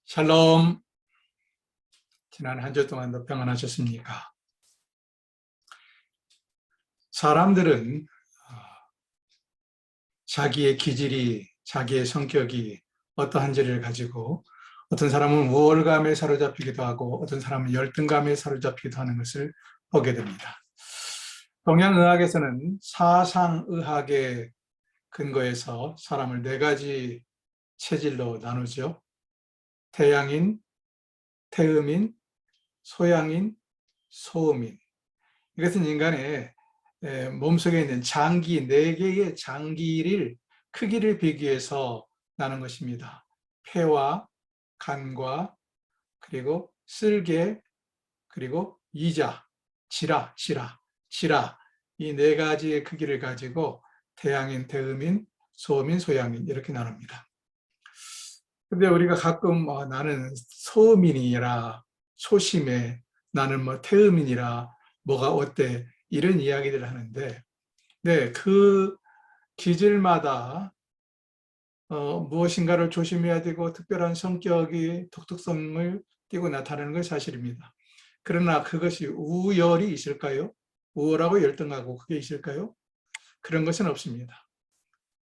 샬롬. 지난 한 주 동안도 평안하셨습니까? 사람들은 자기의 기질이, 자기의 성격이 어떠한지를 가지고 어떤 사람은 우월감에 사로잡히기도 하고 어떤 사람은 열등감에 사로잡히기도 하는 것을 보게 됩니다. 동양의학에서는 사상의학의 근거에서 사람을 네 가지 체질로 나누죠. 태양인, 태음인, 소양인, 소음인. 이것은 인간의 몸속에 있는 장기, 4개의 장기를 크기를 비교해서 나눈 것입니다. 폐와 간과 그리고 쓸개, 그리고 이자, 지라 이 4가지의 크기를 가지고 태양인, 태음인, 소음인, 소양인 이렇게 나눕니다. 근데 우리가 가끔 나는 소음인이라 소심해, 나는 태음인이라 뭐가 어때, 이런 이야기들을 하는데, 네, 그 기질마다 무엇인가를 조심해야 되고 특별한 성격이 독특성을 띠고 나타나는 것이 사실입니다. 그러나 그것이 우열이 있을까요? 우월하고 열등하고 그게 있을까요? 그런 것은 없습니다.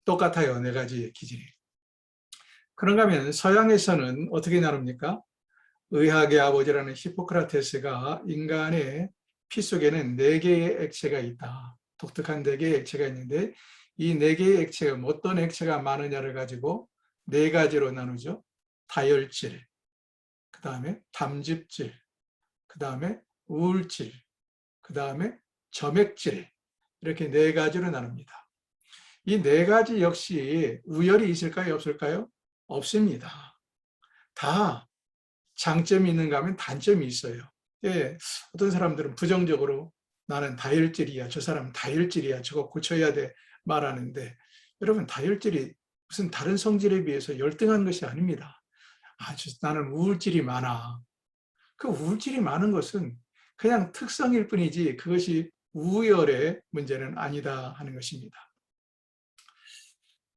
똑같아요, 4가지의 기질이. 그런가 하면 서양에서는 어떻게 나눕니까? 의학의 아버지라는 히포크라테스가 인간의 피 속에는 4개의 액체가 있다. 독특한 4개의 액체가 있는데 이 4개의 액체가 어떤 액체가 많으냐를 가지고 4가지로 나누죠. 다혈질, 그 다음에 담즙질, 그 다음에 우울질, 그 다음에 점액질, 이렇게 4가지로 나눕니다. 이 4가지 역시 우열이 있을까요? 없을까요? 없습니다. 다 장점이 있는가 하면 단점이 있어요. 예, 어떤 사람들은 부정적으로 나는 다혈질이야, 저 사람은 다혈질이야, 저거 고쳐야 돼 말하는데, 여러분, 다혈질이 무슨 다른 성질에 비해서 열등한 것이 아닙니다. 나는 우울질이 많아. 그 우울질이 많은 것은 그냥 특성일 뿐이지 그것이 우열의 문제는 아니다 하는 것입니다.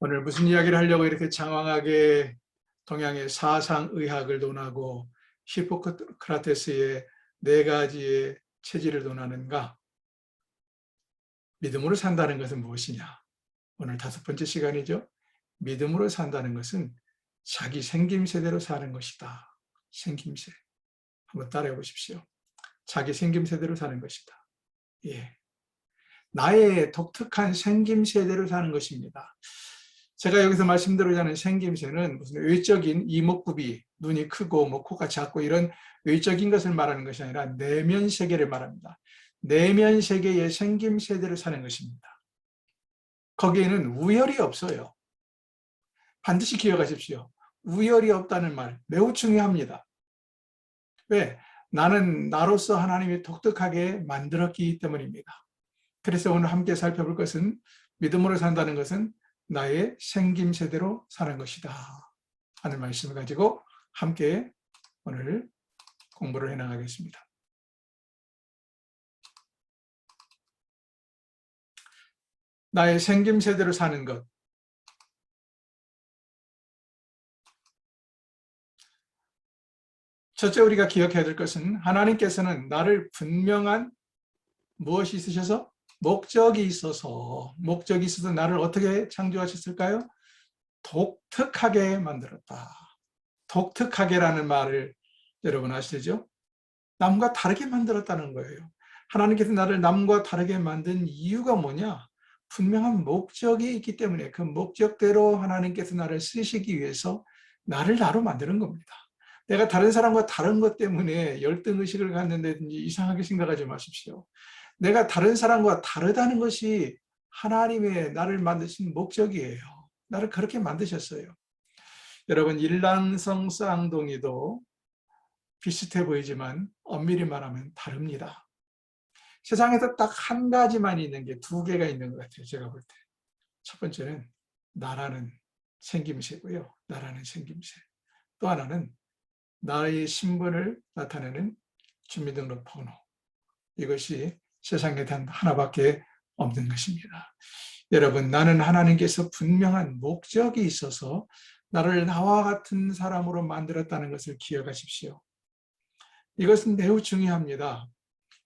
오늘 무슨 이야기를 하려고 이렇게 장황하게 동양의 사상의학을 논하고 히포크라테스의 4가지의 체질을 논하는가? 믿음으로 산다는 것은 무엇이냐? 오늘 5번째 시간이죠. 믿음으로 산다는 것은 자기 생김새대로 사는 것이다. 생김새. 한번 따라해 보십시오. 자기 생김새대로 사는 것이다. 예. 나의 독특한 생김새대로 사는 것입니다. 제가 여기서 말씀드리고자 하는 생김새는 무슨 외적인 이목구비, 눈이 크고 코가 작고 이런 외적인 것을 말하는 것이 아니라 내면 세계를 말합니다. 내면 세계의 생김새대로 사는 것입니다. 거기에는 우열이 없어요. 반드시 기억하십시오. 우열이 없다는 말 매우 중요합니다. 왜? 나는 나로서 하나님이 독특하게 만들었기 때문입니다. 그래서 오늘 함께 살펴볼 것은, 믿음으로 산다는 것은 나의 생김새대로 사는 것이다 하는 말씀을 가지고 함께 오늘 공부를 해나가겠습니다. 나의 생김새대로 사는 것. 첫째, 우리가 기억해야 될 것은 하나님께서는 나를 분명한 무엇이 있으셔서? 목적이 있어서 나를 어떻게 창조하셨을까요? 독특하게 만들었다. 독특하게라는 말을 여러분 아시죠? 남과 다르게 만들었다는 거예요. 하나님께서 나를 남과 다르게 만든 이유가 뭐냐? 분명한 목적이 있기 때문에 그 목적대로 하나님께서 나를 쓰시기 위해서 나를 나로 만드는 겁니다. 내가 다른 사람과 다른 것 때문에 열등의식을 갖는다든지 이상하게 생각하지 마십시오. 내가 다른 사람과 다르다는 것이 하나님의 나를 만드신 목적이에요. 나를 그렇게 만드셨어요. 여러분, 일란성 쌍둥이도 비슷해 보이지만 엄밀히 말하면 다릅니다. 세상에서 딱 한 가지만 있는 게 2개가 있는 것 같아요. 제가 볼 때. 첫 번째는 나라는 생김새고요. 나라는 생김새. 또 하나는 나의 신분을 나타내는 주민등록번호. 이것이 세상에 단 하나밖에 없는 것입니다. 여러분, 나는 하나님께서 분명한 목적이 있어서 나를 나와 같은 사람으로 만들었다는 것을 기억하십시오. 이것은 매우 중요합니다.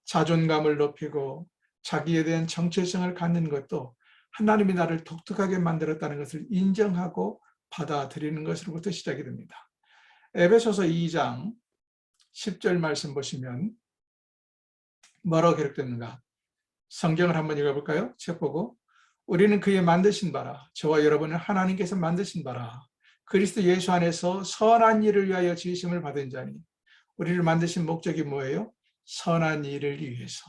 자존감을 높이고 자기에 대한 정체성을 갖는 것도 하나님이 나를 독특하게 만들었다는 것을 인정하고 받아들이는 것으로부터 시작이 됩니다. 에베소서 2장 10절 말씀 보시면 뭐라고 기록됐는가? 성경을 한번 읽어볼까요? 책 보고. 우리는 그의 만드신 바라, 저와 여러분은 하나님께서 만드신 바라, 그리스도 예수 안에서 선한 일을 위하여 지으심을 받은 자니. 우리를 만드신 목적이 뭐예요? 선한 일을 위해서.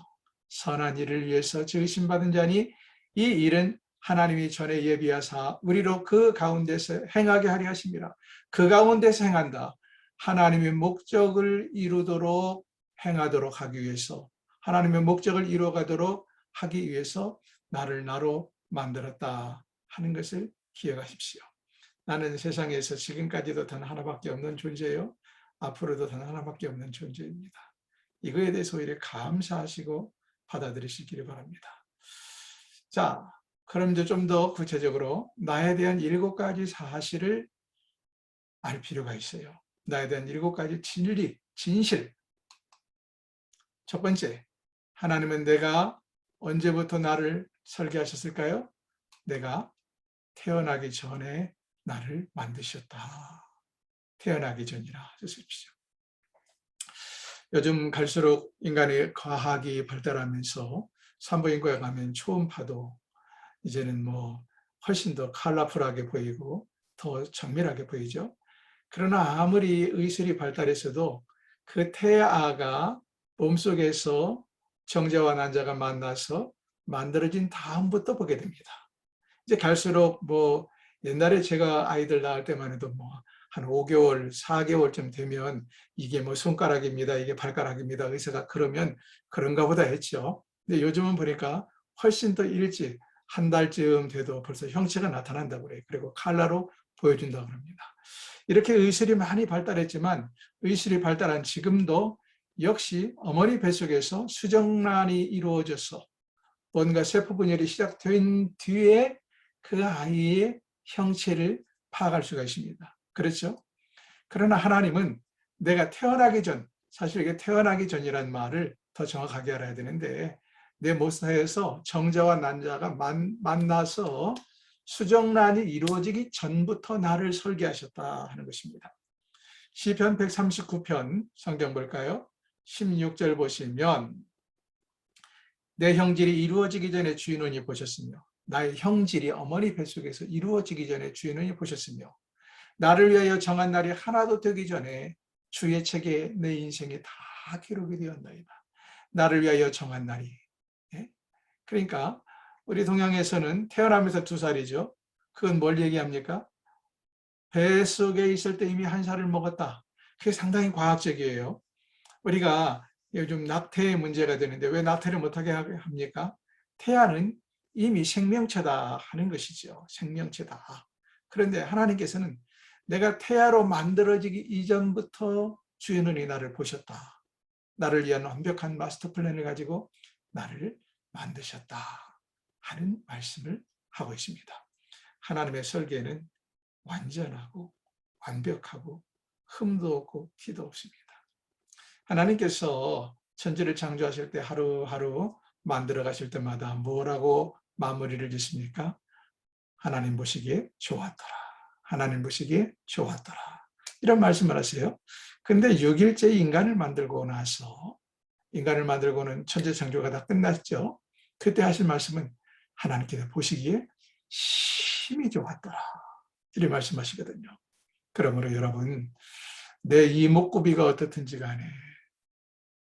선한 일을 위해서 지으심 받은 자니, 이 일은 하나님이 전에 예비하사 우리로 그 가운데서 행하게 하려 하심이라. 그 가운데서 행한다. 하나님의 목적을 이루도록 행하도록 하기 위해서, 하나님의 목적을 이루어가도록 하기 위해서 나를 나로 만들었다 하는 것을 기억하십시오. 나는 세상에서 지금까지도 단 하나밖에 없는 존재요, 앞으로도 단 하나밖에 없는 존재입니다. 이거에 대해서 오히려 감사하시고 받아들이시기를 바랍니다. 자, 그럼 이제 좀 더 구체적으로 나에 대한 7가지 사실을 알 필요가 있어요. 나에 대한 7가지 진리, 진실. 첫 번째, 하나님은 내가 언제부터 나를 설계하셨을까요? 내가 태어나기 전에 나를 만드셨다. 태어나기 전이라 하셨습니다. 요즘 갈수록 인간의 과학이 발달하면서 산부인과에 가면 초음파도 이제는 뭐 훨씬 더 컬러풀하게 보이고 더 정밀하게 보이죠. 그러나 아무리 의술이 발달했어도 그 태아가 몸속에서 정자와 난자가 만나서 만들어진 다음부터 보게 됩니다. 이제 갈수록 뭐 옛날에 제가 아이들 낳을 때만 해도 뭐 한 5개월, 4개월쯤 되면 이게 뭐 손가락입니다, 이게 발가락입니다, 의사가 그러면 그런가 보다 했죠. 근데 요즘은 보니까 훨씬 더 일찍 한 달쯤 돼도 벌써 형체가 나타난다고 그래요. 그리고 칼라로 보여준다고 합니다. 이렇게 의술이 많이 발달했지만 의술이 발달한 지금도 역시 어머니 뱃속에서 수정란이 이루어져서 뭔가 세포 분열이 시작된 뒤에 그 아이의 형체를 파악할 수가 있습니다. 그렇죠? 그러나 하나님은 내가 태어나기 전, 사실 이게 태어나기 전이라는 말을 더 정확하게 알아야 되는데, 내 모사에서 정자와 난자가 만나서 수정란이 이루어지기 전부터 나를 설계하셨다 하는 것입니다. 시편 139편 성경 볼까요? 16절 보시면 내 형질이 이루어지기 전에 주의 눈이 보셨으며, 나의 형질이 어머니 뱃속에서 이루어지기 전에 주의 눈이 보셨으며, 나를 위하여 정한 날이 하나도 되기 전에 주의 책에 내 인생이 다 기록이 되었나이다. 나를 위하여 정한 날이. 그러니까 우리 동양에서는 태어나면서 2살이죠. 그건 뭘 얘기합니까? 뱃속에 있을 때 이미 1살을 먹었다. 그게 상당히 과학적이에요. 우리가 요즘 낙태의 문제가 되는데 왜 낙태를 못하게 합니까? 태아는 이미 생명체다 하는 것이죠. 생명체다. 그런데 하나님께서는 내가 태아로 만들어지기 이전부터 주의 눈이 나를 보셨다. 나를 위한 완벽한 마스터 플랜을 가지고 나를 만드셨다 하는 말씀을 하고 있습니다. 하나님의 설계는 완전하고 완벽하고 흠도 없고 티도 없습니다. 하나님께서 천지를 창조하실 때 하루하루 만들어 가실 때마다 뭐라고 마무리를 짓습니까? 하나님 보시기에 좋았더라. 하나님 보시기에 좋았더라. 이런 말씀을 하세요. 근데 6일째 인간을 만들고 나서, 인간을 만들고는 천지 창조가 다 끝났죠. 그때 하실 말씀은 하나님께서 보시기에 심히 좋았더라. 이렇게 말씀하시거든요. 그러므로 여러분, 내 이목구비가 어떻든지 간에,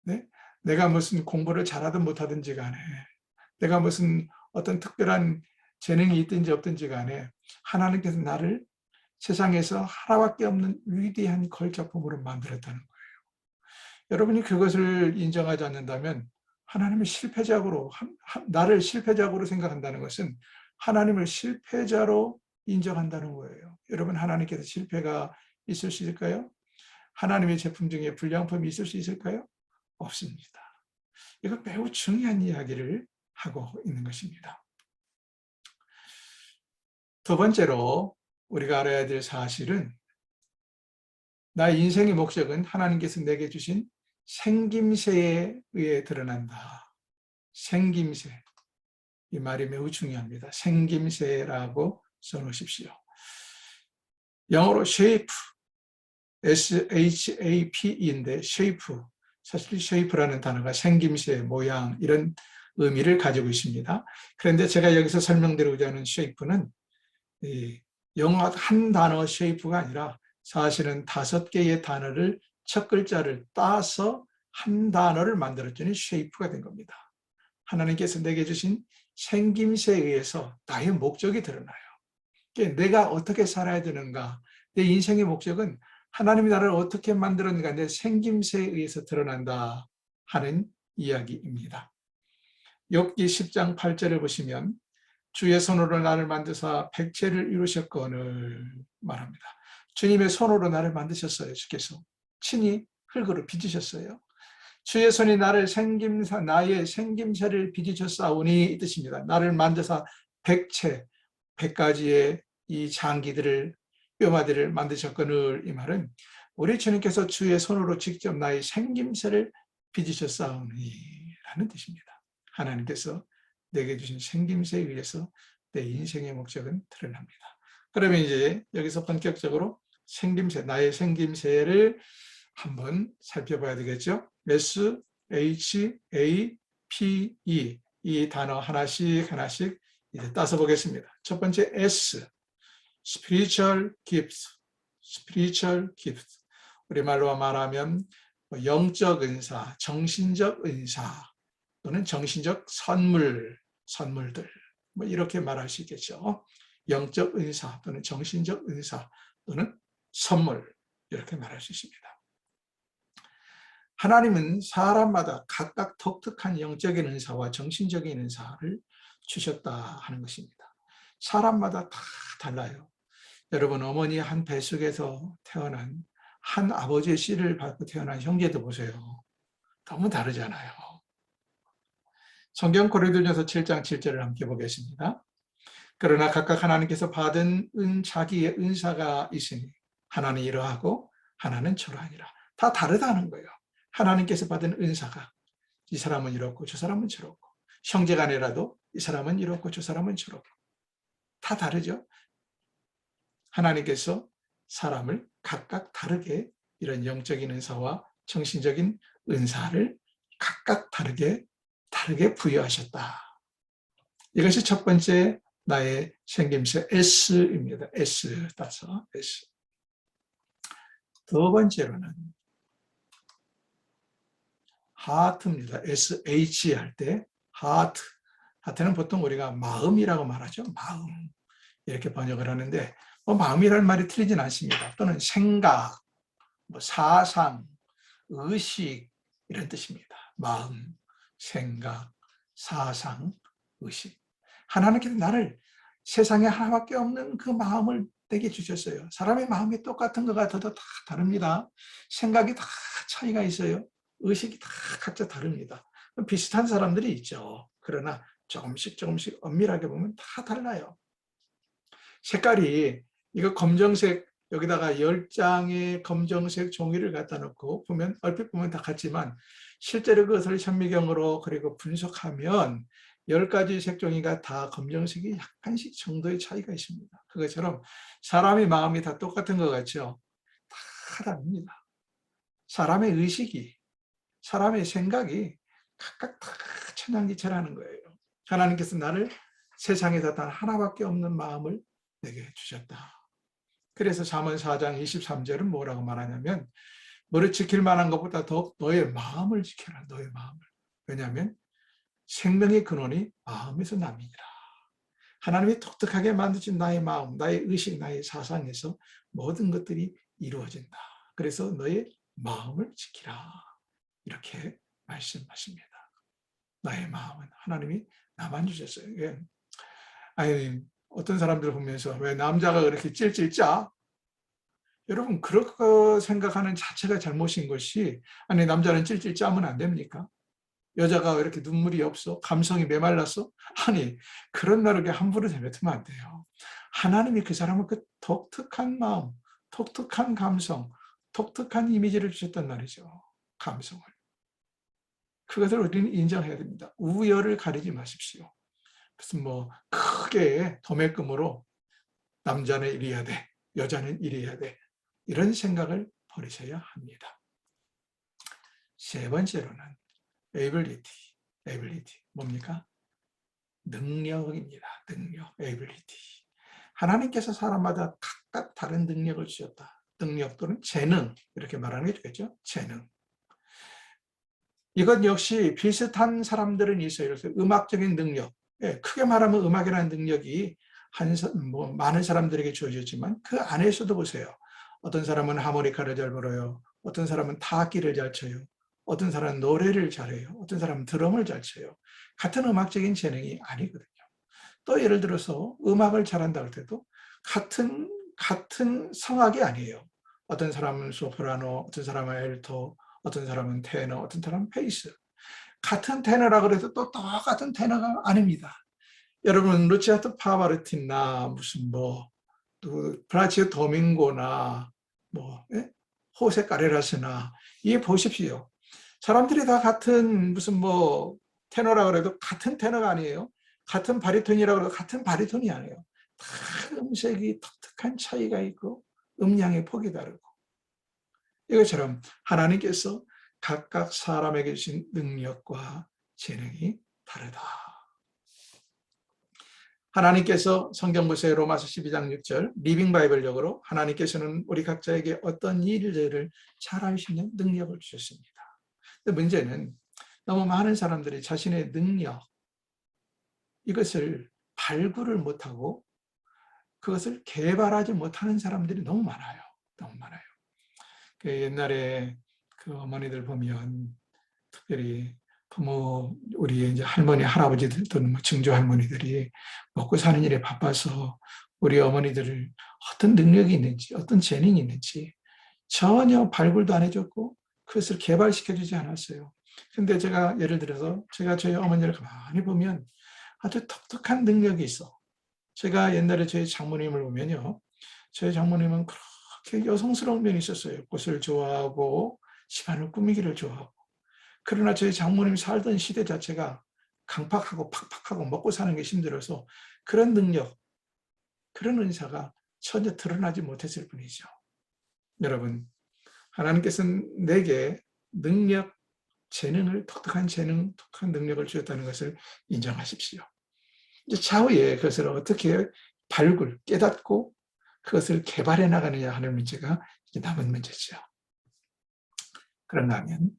네? 내가 무슨 공부를 잘하든 못하든지 간에, 내가 무슨 어떤 특별한 재능이 있든지 없든지 간에 하나님께서 나를 세상에서 하나밖에 없는 위대한 걸작품으로 만들었다는 거예요. 여러분이 그것을 인정하지 않는다면 하나님을 실패작으로, 나를 실패작으로 생각한다는 것은 하나님을 실패자로 인정한다는 거예요. 여러분, 하나님께서 실패가 있을 수 있을까요? 하나님의 제품 중에 불량품이 있을 수 있을까요? 없습니다. 이거 매우 중요한 이야기를 하고 있는 것입니다. 두 번째로 우리가 알아야 될 사실은 나의 인생의 목적은 하나님께서 내게 주신 생김새에 의해 드러난다. 생김새. 이 말이 매우 중요합니다. 생김새라고 써놓으십시오. 영어로 shape, shape인데 shape, 사실 shape라는 단어가 생김새, 모양 이런 의미를 가지고 있습니다. 그런데 제가 여기서 설명드리고자 하는 shape는 영어 한 단어 shape가 아니라 사실은 5개의 단어를 첫 글자를 따서 한 단어를 만들었더니 shape가 된 겁니다. 하나님께서 내게 주신 생김새에 의해서 나의 목적이 드러나요. 내가 어떻게 살아야 되는가, 내 인생의 목적은 하나님이 나를 어떻게 만들었는가, 내 생김새에 의해서 드러난다 하는 이야기입니다. 욥기 10장 8절을 보시면 주의 손으로 나를 만드사 백체를 이루셨거늘 말합니다. 주님의 손으로 나를 만드셨어요. 주께서 친히 흙으로 빚으셨어요. 주의 손이 나의 생김새를 빚으셨사오니 이 뜻입니다. 나를 만드사 백체, 100가지의 이 장기들을, 뼈마디를 만드셨거늘, 이 말은 우리 주님께서 주의 손으로 직접 나의 생김새를 빚으셨사오니 라는 뜻입니다. 하나님께서 내게 주신 생김새에 의해서 내 인생의 목적은 드러납니다. 그러면 이제 여기서 본격적으로 생김새, 나의 생김새를 한번 살펴봐야 되겠죠. SHAPE, 이 단어 하나씩 이제 따서 보겠습니다. 첫 번째 S, spiritual gift, 우리말로 말하면 영적 은사, 정신적 은사 또는 정신적 선물들 뭐 이렇게 말할 수 있겠죠. 영적 은사 또는 정신적 은사 또는 선물 이렇게 말할 수 있습니다. 하나님은 사람마다 각각 독특한 영적인 은사와 정신적인 은사를 주셨다 하는 것입니다. 사람마다 다 달라요. 여러분, 어머니 한 뱃속에서 태어난 한 아버지의 씨를 받고 태어난 형제도 보세요. 너무 다르잖아요. 성경 고린도전서 7장 7절을 함께 보겠습니다. 그러나 각각 하나님께서 받은 자기의 은사가 있으니 하나는 이러하고 하나는 저러하니라. 다 다르다는 거예요. 하나님께서 받은 은사가 이 사람은 이렇고 저 사람은 저렇고, 형제간에라도 이 사람은 이렇고 저 사람은 저렇고 다 다르죠. 하나님께서 사람을 각각 다르게 이런 영적인 은사와 정신적인 은사를 각각 다르게 부여하셨다. 이것이 첫 번째 나의 생김새 S입니다. S 따서 S. 두 번째로는 하트입니다. SH 할 때 하트. 하트는 보통 우리가 마음이라고 말하죠. 마음. 이렇게 번역을 하는데 마음이라는 말이 틀리진 않습니다. 또는 생각, 사상, 의식 이런 뜻입니다. 마음, 생각, 사상, 의식. 하나님께서 나를 세상에 하나밖에 없는 그 마음을 내게 주셨어요. 사람의 마음이 똑같은 것 같아도 다 다릅니다. 생각이 다 차이가 있어요. 의식이 다 각자 다릅니다. 비슷한 사람들이 있죠. 그러나 조금씩 엄밀하게 보면 다 달라요. 색깔이 이거 검정색, 여기다가 10장의 검정색 종이를 갖다 놓고 보면 얼핏 보면 다 같지만 실제로 그것을 현미경으로 그리고 분석하면 10가지 색종이가 다 검정색이 약간씩 정도의 차이가 있습니다. 그것처럼 사람의 마음이 다 똑같은 것 같죠? 다 다릅니다. 사람의 의식이, 사람의 생각이 각각 다 천양지차라는 거예요. 하나님께서 나를 세상에서 단 하나밖에 없는 마음을 내게 주셨다. 그래서 잠언 4장 23절은 뭐라고 말하냐면 너를 지킬 만한 것보다 더 너의 마음을 지켜라. 너의 마음을. 왜냐하면 생명의 근원이 마음에서 납니다. 하나님이 독특하게 만드신 나의 마음, 나의 의식, 나의 사상에서 모든 것들이 이루어진다. 그래서 너의 마음을 지키라. 이렇게 말씀하십니다. 나의 마음은 하나님이 나만 주셨어요. 아니, 어떤 사람들 보면서 왜 남자가 그렇게 찔찔 짜? 여러분, 그렇게 생각하는 자체가 잘못인 것이, 아니 남자는 찔찔 짜면 안 됩니까? 여자가 왜 이렇게 눈물이 없어? 감성이 메말랐어? 아니, 그런 나를 함부로 내뱉으면 안 돼요. 하나님이 그 사람은 그 독특한 마음, 독특한 감성, 독특한 이미지를 주셨단 말이죠. 감성을. 그것을 우리는 인정해야 됩니다. 우열을 가리지 마십시오. 무슨 뭐 크게 도매금으로 남자는 이래야 돼, 여자는 이래야 돼, 이런 생각을 버리셔야 합니다. 세 번째로는 ability 뭡니까? 능력입니다. 능력, ability. 하나님께서 사람마다 각각 다른 능력을 주셨다. 능력 또는 재능, 이렇게 말하는 게 좋겠죠. 재능. 이것 역시 비슷한 사람들은 있어요. 그래서 음악적인 능력, 크게 말하면 음악이라는 능력이 많은 사람들에게 주어졌지만 그 안에서도 보세요. 어떤 사람은 하모니카를 잘 불어요. 어떤 사람은 타악기를 잘 쳐요. 어떤 사람은 노래를 잘해요. 어떤 사람은 드럼을 잘 쳐요. 같은 음악적인 재능이 아니거든요. 또 예를 들어서 음악을 잘한다 할 때도 같은 성악이 아니에요. 어떤 사람은 소프라노, 어떤 사람은 엘토, 어떤 사람은 테너, 어떤 사람은 베이스. 같은 테너라 그래도 또 똑같은 테너가 아닙니다. 여러분 루치아토 파바르티나 무슨 브라치오 도밍고나 호세 카레라스나 이 보십시오. 사람들이 다 같은 무슨 테너라 그래도 같은 테너가 아니에요. 같은 바리톤이라 그래도 같은 바리톤이 아니에요. 다 음색이 독특한 차이가 있고 음량의 폭이 다르고 이것처럼 하나님께서 각각 사람에게 주신 능력과 재능이 다르다. 하나님께서 성경 보세요. 로마서 12장 6절 리빙 바이블역으로 하나님께서는 우리 각자에게 어떤 일들을 잘할 수 있는 능력을 주셨습니다. 근데 문제는 너무 많은 사람들이 자신의 능력 이것을 발굴을 못하고 그것을 개발하지 못하는 사람들이 너무 많아요. 너무 많아요. 옛날에 그 어머니들 보면 특별히 부모 우리 이제 할머니 할아버지들 또는 증조 할머니들이 먹고 사는 일에 바빠서 우리 어머니들을 어떤 능력이 있는지 어떤 재능이 있는지 전혀 발굴도 안 해줬고 그것을 개발시켜 주지 않았어요. 근데 제가 예를 들어서 제가 저희 어머니를 가만히 보면 아주 독특한 능력이 있어. 제가 옛날에 저희 장모님을 보면요. 저희 장모님은 그렇게 여성스러운 면이 있었어요. 꽃을 좋아하고 집안을 꾸미기를 좋아하고. 그러나 저희 장모님이 살던 시대 자체가 강팍하고 팍팍하고 먹고 사는 게 힘들어서 그런 능력, 그런 은사가 전혀 드러나지 못했을 뿐이죠. 여러분, 하나님께서는 내게 능력, 재능을, 독특한 재능, 독특한 능력을 주셨다는 것을 인정하십시오. 이제 차후에 그것을 어떻게 발굴, 깨닫고 그것을 개발해 나가느냐 하는 문제가 남은 문제죠. 그런가 하면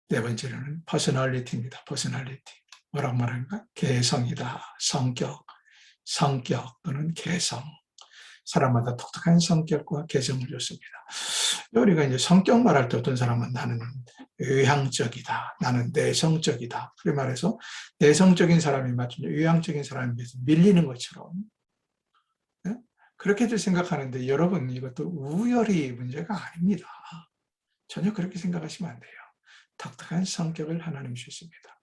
네 번째로는 퍼스널리티입니다. 퍼스널리티. 뭐라고 말합니까? 개성이다. 성격 또는 개성. 사람마다 독특한 성격과 개성을 줬습니다. 우리가 이제 성격 말할 때 어떤 사람은 나는 외향적이다. 나는 내성적이다. 그렇게 말해서 내성적인 사람이 마치 외향적인 사람에 비해서 밀리는 것처럼 그렇게들 생각하는데 여러분 이것도 우열이 문제가 아닙니다. 전혀 그렇게 생각하시면 안 돼요. 독특한 성격을 하나님이 주십니다.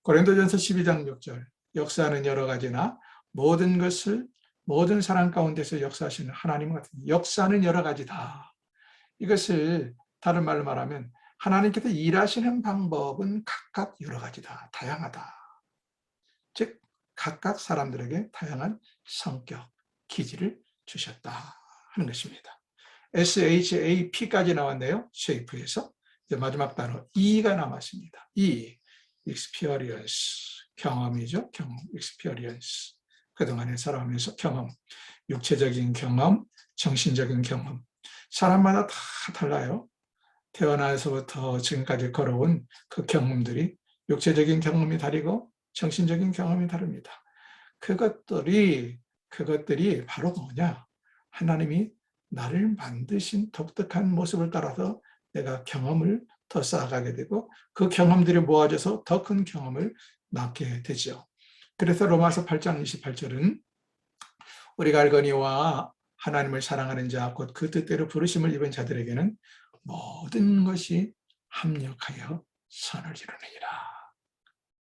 고린도전서 12장 6절 역사는 여러 가지나 모든 사람 가운데서 역사하시는 하나님 같은 역사는 여러 가지다. 이것을 다른 말로 말하면 하나님께서 일하시는 방법은 각각 여러 가지다. 다양하다. 즉 각각 사람들에게 다양한 성격, 기질을 주셨다 하는 것입니다. SHAP까지 나왔네요. 쉐이프에서. 이제 마지막 단어 E가 남았습니다. E, experience, 경험이죠. 경험, experience. 그동안에 살아가면서 경험, 육체적인 경험, 정신적인 경험. 사람마다 다 달라요. 태어나서부터 지금까지 걸어온 그 경험들이 육체적인 경험이 다르고 정신적인 경험이 다릅니다. 그것들이 바로 뭐냐? 하나님이 나를 만드신 독특한 모습을 따라서 내가 경험을 더 쌓아가게 되고 그 경험들이 모아져서 더 큰 경험을 낳게 되죠. 그래서 로마서 8장 28절은 우리가 알거니와 하나님을 사랑하는 자 곧 그 뜻대로 부르심을 입은 자들에게는 모든 것이 합력하여 선을 이루느니라.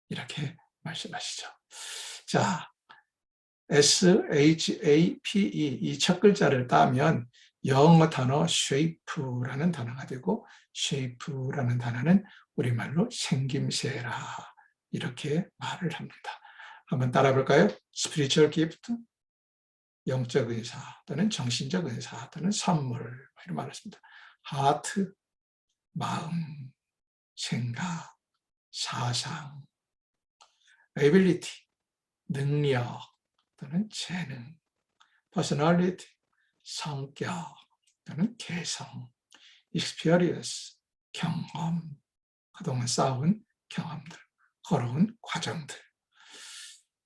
이렇게 말씀하시죠. 자, SHAPE 이 첫 글자를 따면 영어 단어 shape라는 단어가 되고 shape라는 단어는 우리말로 생김새라 이렇게 말을 합니다. 한번 따라 볼까요? spiritual gift, 영적 은사 또는 정신적 은사 또는 선물 이런 말을 씁니다. heart, 마음, 생각, 사상, ability, 능력 또는 재능, personality, 성격 또는 개성, experience, 경험, 그동안 쌓아온 경험들, 걸어온 과정들.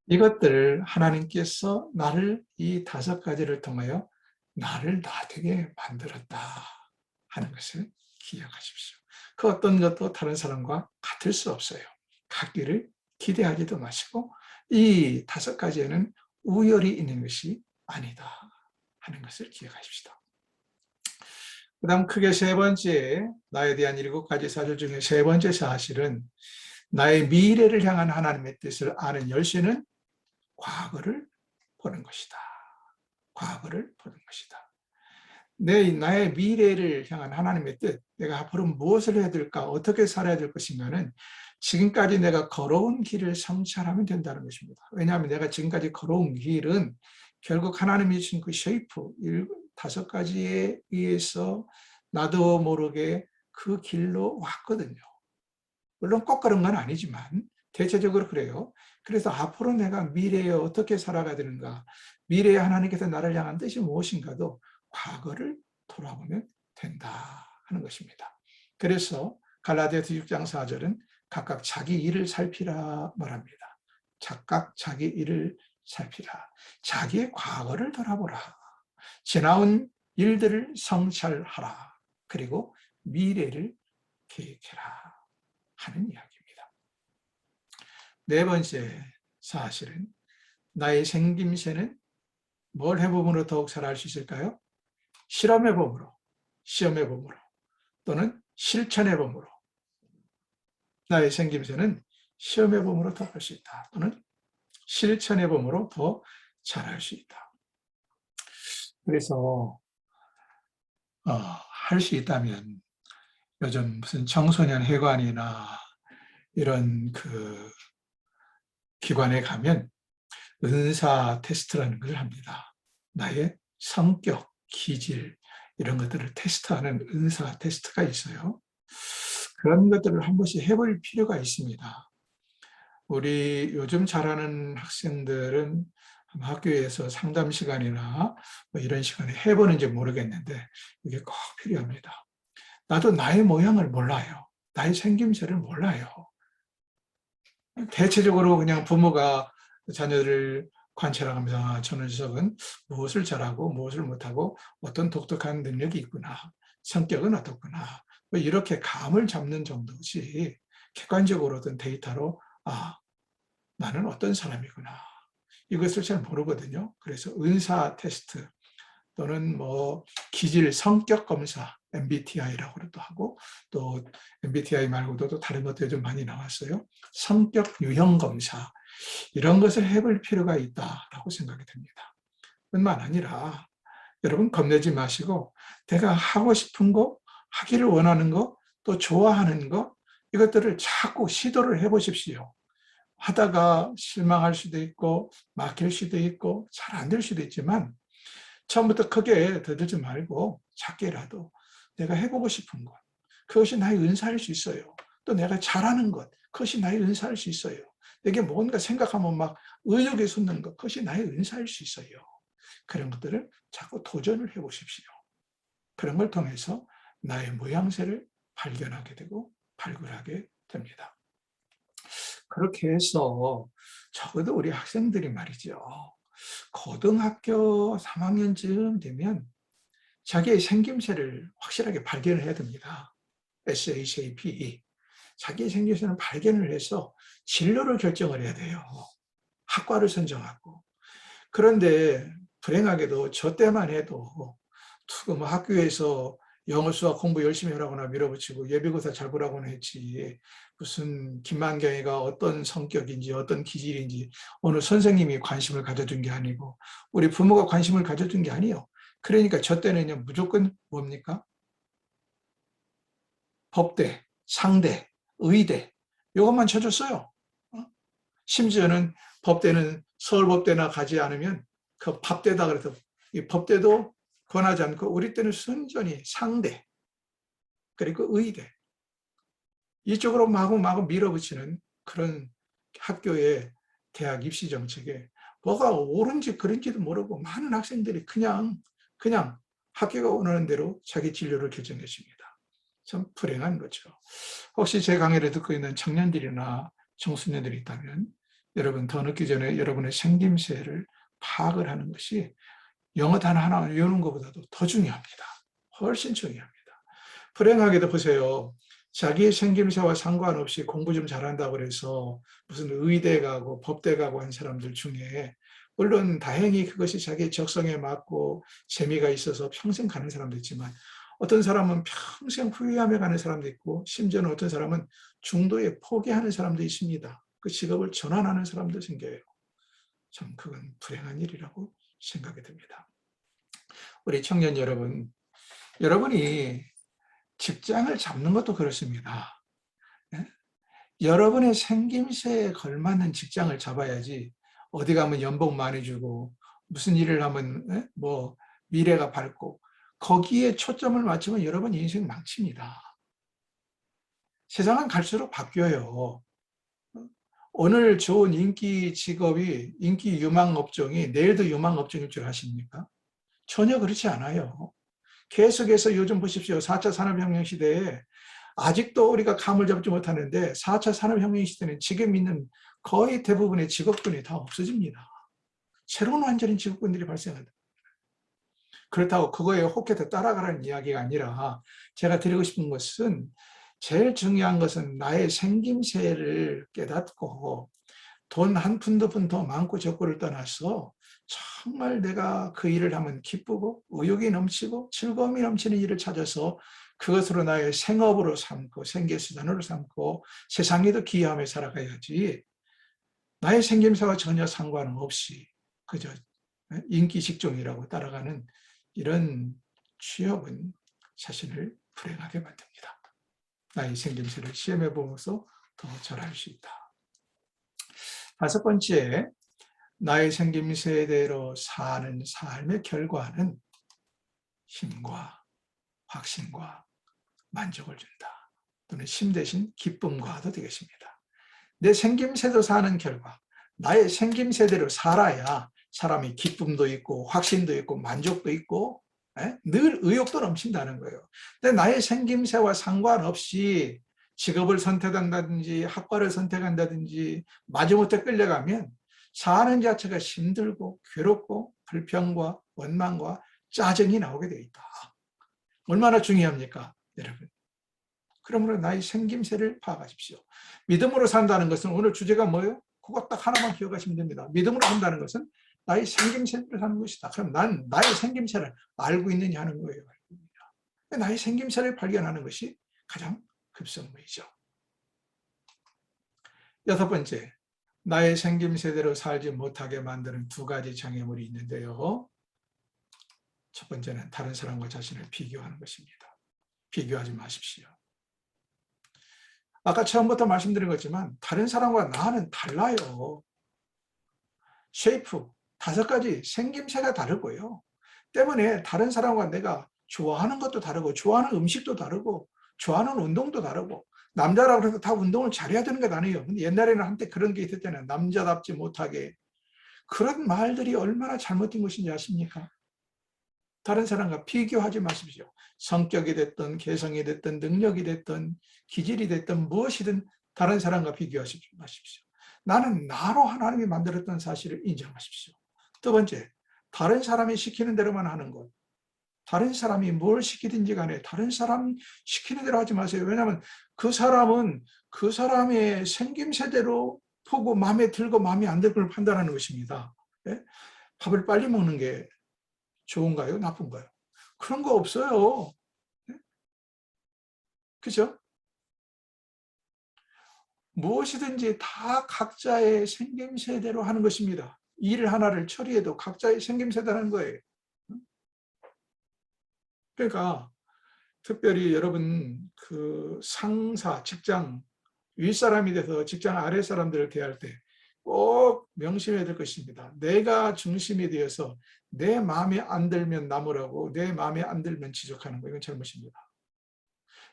이것들을 하나님께서 나를 이 5가지를 통하여 나를 나되게 만들었다 하는 것을 기억하십시오. 그 어떤 것도 다른 사람과 같을 수 없어요. 같기를 기대하지도 마시고 이 5가지에는 우열이 있는 것이 아니다 하는 것을 기억하십시다. 그 다음 크게 3번째, 나에 대한 7가지 사실 중에 3번째 사실은 나의 미래를 향한 하나님의 뜻을 아는 열쇠는 과거를 보는 것이다. 과거를 보는 것이다. 나의 미래를 향한 하나님의 뜻, 내가 앞으로 무엇을 해야 될까, 어떻게 살아야 될 것인가는 지금까지 내가 걸어온 길을 성찰하면 된다는 것입니다. 왜냐하면 내가 지금까지 걸어온 길은 결국 하나님이 주신 그 쉐이프, 5가지에 의해서 나도 모르게 그 길로 왔거든요. 물론 꼭 그런 건 아니지만 대체적으로 그래요. 그래서 앞으로 내가 미래에 어떻게 살아가야 되는가, 미래에 하나님께서 나를 향한 뜻이 무엇인가도 과거를 돌아보면 된다 하는 것입니다. 그래서 갈라디아서 6장 4절은 각각 자기 일을 살피라 말합니다. 각각 자기 일을 살피라. 자기의 과거를 돌아보라. 지나온 일들을 성찰하라. 그리고 미래를 계획해라 하는 이야기입니다. 4번째 사실은 나의 생김새는 뭘 해봄으로 더욱 잘할 수 있을까요? 실험해봄으로, 시험해봄으로 또는 실천해봄으로. 나의 생김새는 시험해봄으로 더 할 수 있다. 또는 실천해봄으로 더 잘할 수 있다. 그래서 할 수 있다면 요즘 무슨 청소년 회관이나 이런 그 기관에 가면 은사 테스트라는 걸 합니다. 나의 성격, 기질 이런 것들을 테스트하는 은사 테스트가 있어요. 그런 것들을 한 번씩 해볼 필요가 있습니다. 우리 요즘 잘하는 학생들은 학교에서 상담 시간이나 뭐 이런 시간에 해보는지 모르겠는데 이게 꼭 필요합니다. 나도 나의 모양을 몰라요. 나의 생김새를 몰라요. 대체적으로 그냥 부모가 자녀들을 관찰하면서 저 녀석은 무엇을 잘하고 무엇을 못하고 어떤 독특한 능력이 있구나, 성격은 어떻구나, 뭐 이렇게 감을 잡는 정도지 객관적으로 어떤 데이터로 나는 어떤 사람이구나 이것을 잘 모르거든요. 그래서 은사 테스트 또는 뭐 기질 성격 검사 MBTI라고도 하고 또 MBTI 말고도 또 다른 것들이 좀 많이 나왔어요. 성격 유형 검사 이런 것을 해볼 필요가 있다라고 생각이 됩니다. 뿐만 아니라 여러분 겁내지 마시고 내가 하고 싶은 거, 하기를 원하는 거, 또 좋아하는 거 이것들을 자꾸 시도를 해보십시오. 하다가 실망할 수도 있고 막힐 수도 있고 잘 안 될 수도 있지만 처음부터 크게 더들지 말고 작게라도 내가 해보고 싶은 것, 그것이 나의 은사일 수 있어요. 또 내가 잘하는 것, 그것이 나의 은사일 수 있어요. 내게 뭔가 생각하면 막 의욕이 솟는 것, 그것이 나의 은사일 수 있어요. 그런 것들을 자꾸 도전을 해보십시오. 그런 걸 통해서 나의 모양새를 발견하게 되고 발굴하게 됩니다. 그렇게 해서 적어도 우리 학생들이 말이죠. 고등학교 3학년쯤 되면 자기의 생김새를 확실하게 발견을 해야 됩니다. SHAPE. 자기의 생김새를 발견을 해서 진로를 결정을 해야 돼요. 학과를 선정하고. 그런데 불행하게도 저 때만 해도 학교에서 영어 수학 공부 열심히 하라거나 밀어붙이고 예비고사 잘 보라고는 했지, 무슨 김만경이가 어떤 성격인지 어떤 기질인지 어느 선생님이 관심을 가져준 게 아니고 우리 부모가 관심을 가져준 게 아니에요. 그러니까 저 때는요 무조건 뭡니까? 법대, 상대, 의대 이것만 쳐줬어요. 심지어는 법대는 서울법대나 가지 않으면 그 밥대다 그래서 이 법대도 권하지 않고 우리 때는 순전히 상대 그리고 의대 이쪽으로 마구 밀어붙이는 그런 학교의 대학 입시 정책에 뭐가 옳은지 그른지도 모르고 많은 학생들이 그냥 학교가 원하는 대로 자기 진로를 결정했습니다. 참 불행한 거죠. 혹시 제 강의를 듣고 있는 청년들이나 청소년들이 있다면 여러분 더 늦기 전에 여러분의 생김새를 파악을 하는 것이 영어 단어 하나 외우는 것보다도 더 중요합니다. 훨씬 중요합니다. 불행하게도 보세요. 자기의 생김새와 상관없이 공부 좀 잘한다고 해서 무슨 의대 가고 법대 가고 한 사람들 중에 물론 다행히 그것이 자기의 적성에 맞고 재미가 있어서 평생 가는 사람도 있지만 어떤 사람은 평생 후회하며 가는 사람도 있고 심지어는 어떤 사람은 중도에 포기하는 사람도 있습니다. 그 직업을 전환하는 사람도 생겨요. 참 그건 불행한 일이라고 생각이 듭니다. 우리 청년 여러분, 여러분이 직장을 잡는 것도 그렇습니다. 예? 여러분의 생김새에 걸맞는 직장을 잡아야지 어디 가면 연봉 많이 주고 무슨 일을 하면 뭐 미래가 밝고 거기에 초점을 맞추면 여러분 인생 망칩니다. 세상은 갈수록 바뀌어요. 오늘 좋은 인기 직업이 인기 유망 업종이 내일도 유망 업종일 줄 아십니까? 전혀 그렇지 않아요. 계속해서 요즘 보십시오. 4차 산업혁명 시대에 아직도 우리가 감을 잡지 못하는데 4차 산업혁명 시대는 지금 있는 거의 대부분의 직업군이 다 없어집니다. 새로운 완전한 직업군들이 발생한다. 그렇다고 그거에 혹해서 따라가라는 이야기가 아니라 제가 드리고 싶은 것은 제일 중요한 것은 나의 생김새를 깨닫고 돈 한 푼 두 푼 더 많고 적고를 떠나서 정말 내가 그 일을 하면 기쁘고 의욕이 넘치고 즐거움이 넘치는 일을 찾아서 그것으로 나의 생업으로 삼고 생계수단으로 삼고 세상에도 기여하며 살아가야지 나의 생김새와 전혀 상관없이 그저 인기 직종이라고 따라가는 이런 취업은 자신을 불행하게 만듭니다. 나의 생김새를 시험해 보면서 더 잘할 수 있다. 다섯 번째, 나의 생김새대로 사는 삶의 결과는 힘과 확신과 만족을 준다. 또는 힘 대신 기쁨과도 되겠습니다. 내 생김새도 사는 결과, 나의 생김새대로 살아야 사람이 기쁨도 있고 확신도 있고 만족도 있고 늘 의욕도 넘친다는 거예요. 근데 나의 생김새와 상관없이 직업을 선택한다든지 학과를 선택한다든지 마지못해 끌려가면 사는 자체가 힘들고 괴롭고 불평과 원망과 짜증이 나오게 되어 있다. 얼마나 중요합니까, 여러분? 그러므로 나의 생김새를 파악하십시오. 믿음으로 산다는 것은 오늘 주제가 뭐예요? 그거 딱 하나만 기억하시면 됩니다. 믿음으로 산다는 것은 나의 생김새를 사는 것이다. 그럼 난 나의 생김새를 알고 있느냐 하는 거예요. 나의 생김새를 발견하는 것이 가장 급선무이죠. 여섯 번째, 나의 생김새대로 살지 못하게 만드는 두 가지 장애물이 있는데요. 첫 번째는 다른 사람과 자신을 비교하는 것입니다. 비교하지 마십시오. 아까 처음부터 말씀드린 것지만 다른 사람과 나는 달라요. 쉐이프, 5가지 생김새가 다르고요. 때문에 다른 사람과 내가 좋아하는 것도 다르고 좋아하는 음식도 다르고 좋아하는 운동도 다르고 남자라고 해서 다 운동을 잘해야 되는 건 아니에요. 근데 옛날에는 한때 그런 게 있었잖아요. 남자답지 못하게. 그런 말들이 얼마나 잘못된 것인지 아십니까? 다른 사람과 비교하지 마십시오. 성격이 됐든 개성이 됐든 능력이 됐든 기질이 됐든 무엇이든 다른 사람과 비교하지 마십시오. 나는 나로 하나님이 만들었던 사실을 인정하십시오. 두 번째, 다른 사람이 시키는 대로만 하는 것. 다른 사람이 뭘 시키든지 간에 다른 사람 시키는 대로 하지 마세요. 왜냐하면 그 사람은 그 사람의 생김새대로 보고 마음에 들고 마음에 안 들고 판단하는 것입니다. 예? 밥을 빨리 먹는 게 좋은가요? 나쁜가요? 그런 거 없어요. 그죠? 무엇이든지 다 각자의 생김새대로 하는 것입니다. 일 하나를 처리해도 각자의 생김새다는 거예요. 그러니까 특별히 여러분 그 상사, 직장 윗사람이 돼서 직장 아래 사람들을 대할 때 꼭 명심해야 될 것입니다. 내가 중심이 되어서 내 마음에 안 들면 나무라고 내 마음에 안 들면 지적하는 거, 이건 잘못입니다.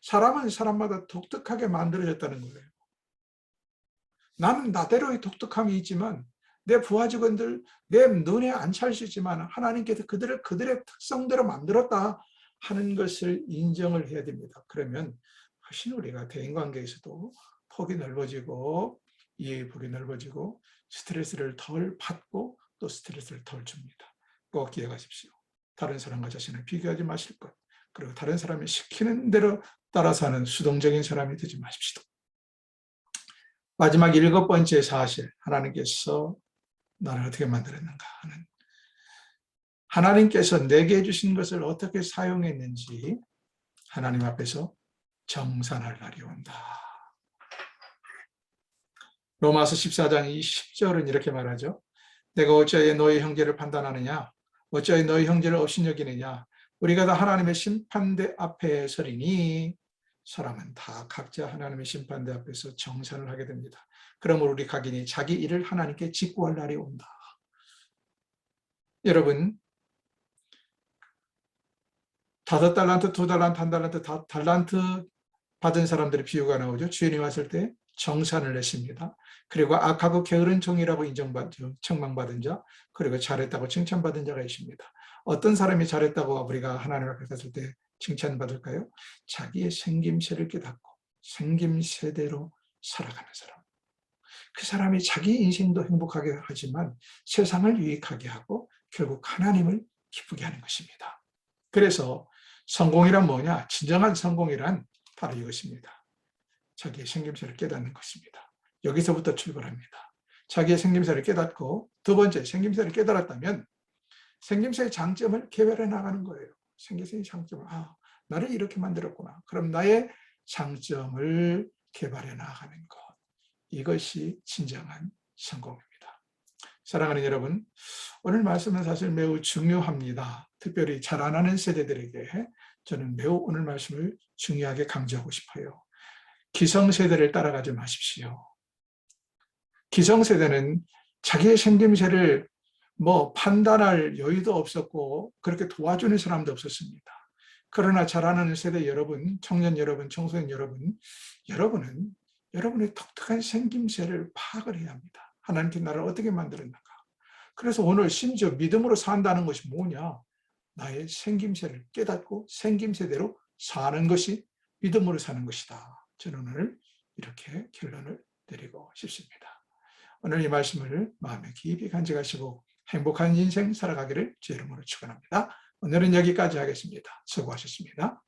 사람은 사람마다 독특하게 만들어졌다는 거예요. 나는 나대로의 독특함이 있지만 내 부하 직원들 내 눈에 안 찰 수 있지만 하나님께서 그들을 그들의 특성대로 만들었다 하는 것을 인정을 해야 됩니다. 그러면 훨씬 우리가 대인관계에서도 폭이 넓어지고 이해의 폭이 넓어지고 스트레스를 덜 받고 또 스트레스를 덜 줍니다. 꼭 기억하십시오. 다른 사람과 자신을 비교하지 마실 것. 그리고 다른 사람이 시키는 대로 따라서 하는 수동적인 사람이 되지 마십시오. 마지막 7번째 사실, 하나님께서 나를 어떻게 만들었는가 하는, 하나님께서 내게 주신 것을 어떻게 사용했는지 하나님 앞에서 정산할 날이 온다. 로마서 14장 10절은 이렇게 말하죠. 내가 어찌하여 너희 형제를 판단하느냐? 어찌하여 너희 형제를 업신여기느냐? 우리가 다 하나님의 심판대 앞에 서리니 사람은 다 각자 하나님의 심판대 앞에서 정산을 하게 됩니다. 그러므로 우리 각인이 자기 일을 하나님께 직구할 날이 온다. 여러분, 5달란트, 2달란트, 1달란트, 달란트 받은 사람들의 비유가 나오죠. 주인이 왔을 때 정산을 냈습니다. 그리고 악하고 게으른 종이라고 인정받죠. 책망받은 자, 그리고 잘했다고 칭찬받은 자가 있습니다. 어떤 사람이 잘했다고 우리가 하나님 앞에 갔을 때 칭찬받을까요? 자기의 생김새를 깨닫고 생김새대로 살아가는 사람. 그 사람이 자기 인생도 행복하게 하지만 세상을 유익하게 하고 결국 하나님을 기쁘게 하는 것입니다. 그래서 성공이란 뭐냐? 진정한 성공이란 바로 이것입니다. 자기의 생김새를 깨닫는 것입니다. 여기서부터 출발합니다. 자기의 생김새를 깨닫고, 두 번째, 생김새를 깨달았다면 생김새의 장점을 개발해 나가는 거예요. 생김새의 장점을, 나를 이렇게 만들었구나. 그럼 나의 장점을 개발해 나가는 것. 이것이 진정한 성공입니다. 사랑하는 여러분, 오늘 말씀은 사실 매우 중요합니다. 특별히 잘 안 하는 세대들에게 저는 매우 오늘 말씀을 중요하게 강조하고 싶어요. 기성세대를 따라가지 마십시오. 기성세대는 자기의 생김새를 판단할 여유도 없었고 그렇게 도와주는 사람도 없었습니다. 그러나 자라나는 세대 여러분, 청년 여러분, 청소년 여러분, 여러분은 여러분의 독특한 생김새를 파악을 해야 합니다. 하나님께 나를 어떻게 만들었는가. 그래서 오늘 심지어 믿음으로 산다는 것이 뭐냐? 나의 생김새를 깨닫고 생김새대로 사는 것이 믿음으로 사는 것이다. 저는 오늘 이렇게 결론을 내리고 싶습니다. 오늘 이 말씀을 마음에 깊이 간직하시고 행복한 인생 살아가기를 주의 이름으로 축원합니다. 오늘은 여기까지 하겠습니다. 수고하셨습니다.